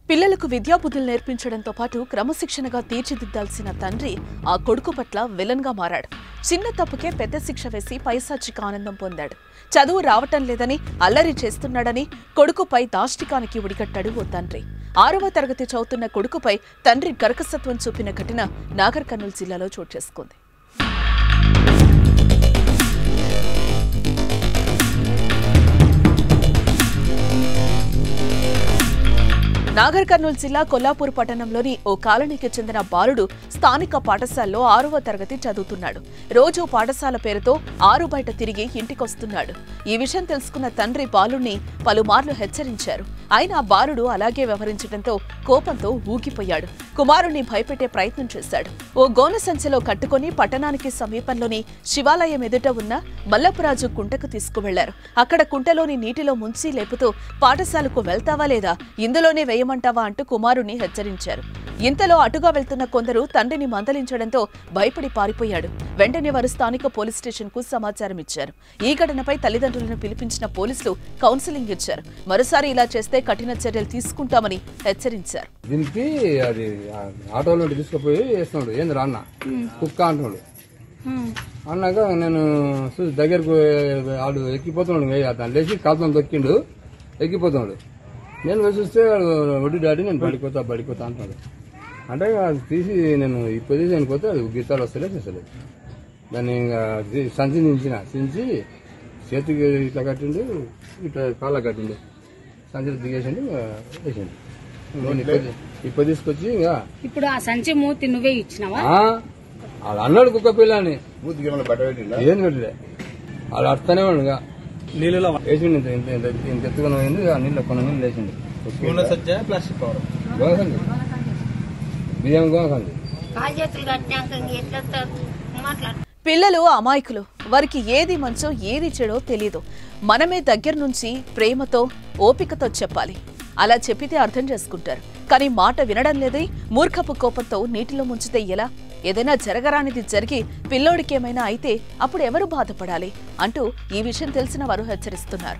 పిల్లలకు విద్యాబుద్ధులు నేర్పించడంతో పాటు క్రమశిక్షణగా తీర్చిదిద్దాల్సిన తండ్రి ఆ కొడుకు పట్ల విలన్గా మారాడు. చిన్న తప్పుకే పెద్ద శిక్ష వేసి పైశాచిక ఆనందం పొందాడు. చదువు రావటం లేదని అల్లరి చేస్తున్నాడని కొడుకుపై దాష్టికానికి ఉడికట్టాడు ఓ తండ్రి. 6వ తరగతి చదువుతున్న కొడుకుపై తండ్రి కర్కసత్వం చూపిన ఘటన నాగర్ కర్నూలు జిల్లాలో చోటు చేసుకుంది. నాగర్ కర్నూలు జిల్లా కొల్లాపూర్ పట్టణంలోని ఓ కాలనీకి చెందిన బాలుడు స్థానిక పాఠశాలలో 6వ తరగతి చదువుతున్నాడు. రోజు పాఠశాల పేరుతో ఆరు బయట తిరిగి ఇంటికొస్తున్నాడు. ఈ విషయం తెలుసుకున్న తండ్రి బాలుడిని పలుమార్లు హెచ్చరించారు. అయినా బాలుడు అలాగే వ్యవహరించడంతో కోపంతో ఊగిపోయాడు. కుమారుణ్ణి భయపెట్టే ప్రయత్నం చేశాడు. ఓ గోనె సంచిలో కట్టుకుని పట్టణానికి సమీపంలోని శివాలయం ఎదుట ఉన్న మల్లపురాజు కుంటకు తీసుకువెళ్లారు. అక్కడ కుంటలోని నీటిలో ముంచి లేపుతూ పాఠశాలకు వెళ్తావా లేదా, ఇందులోనే వేయమంటావా అంటూ కుమారుణ్ణి హెచ్చరించారు. ఇంతలో అటుగా వెళ్తున్న కొందరు తండ్రిని మందలించడంతో భయపడి పారిపోయాడు. వెంటనే వారు స్థానిక పోలీస్ స్టేషన్ కు సమాచారం ఇచ్చారు. ఈ ఘటనపై తల్లిదండ్రులను పిలిపించిన పోలీసులు కౌన్సిలింగ్ ఇచ్చారు. మరోసారి ఇలా చేస్తే కఠిన చర్యలు తీసుకుంటామని హెచ్చరించారు. దీనికి అది ఆటోలో తీసుకుపోయి వేస్తున్నాడు. ఏంది అన్న కుక్క అంటున్నాడు. అన్నాక నేను దగ్గరకు వాడు ఎక్కిపోతున్నాడు. అతను లేచి కాలుతో దొక్కిండు, ఎక్కిపోతున్నాడు. నేను చూస్తే వడ్డీ డాడీ నేను పడిపోతా అంటున్నాడు. అంటే అది తీసి నేను ఈ పొజిషన్కి పోతే అది గీతాలు వస్తలేదు. దాన్ని ఇంకా సంచి చించి చేతికి ఇట్లా కట్టిండు, ఇట్లా కాళ్ళ కట్టిండు, సంచిలో దిగేసిండు, వేసిండు. ఇప్పుడు తీసుకొచ్చి ఇంకా ఇప్పుడు ఆ సంచి మూతి నువ్వే ఇచ్చినావా? వాళ్ళు అన్నాడు కుక్క పిల్లని ఏం పెట్టలే, వాళ్ళు అడుతూనే వాడు ఇంకా నీళ్ళలో వేసిండు. ఇంత ఎత్తుకుని పోయింది, ఆ నీళ్ళు కొన్ని నీళ్ళు వేసిండు. గోసండి బియ్యం గోసండి. పిల్లలు అమాయకులు. వారికి ఏది మంచో ఏది చెడో తెలీదు. మనమే దగ్గర నుంచి ప్రేమతో ఓపికతో చెప్పాలి. అలా చెప్పితే అర్థం చేసుకుంటారు. కానీ మాట వినడం లేదే మూర్ఖపు కోపంతో నీటిలో ముంచితే ఎలా? ఏదైనా జరగరానిది జరిగి పిల్లోడికేమైనా అయితే అప్పుడు ఎవరు బాధపడాలి అంటూ ఈ విషయం తెలిసిన వారు హెచ్చరిస్తున్నారు.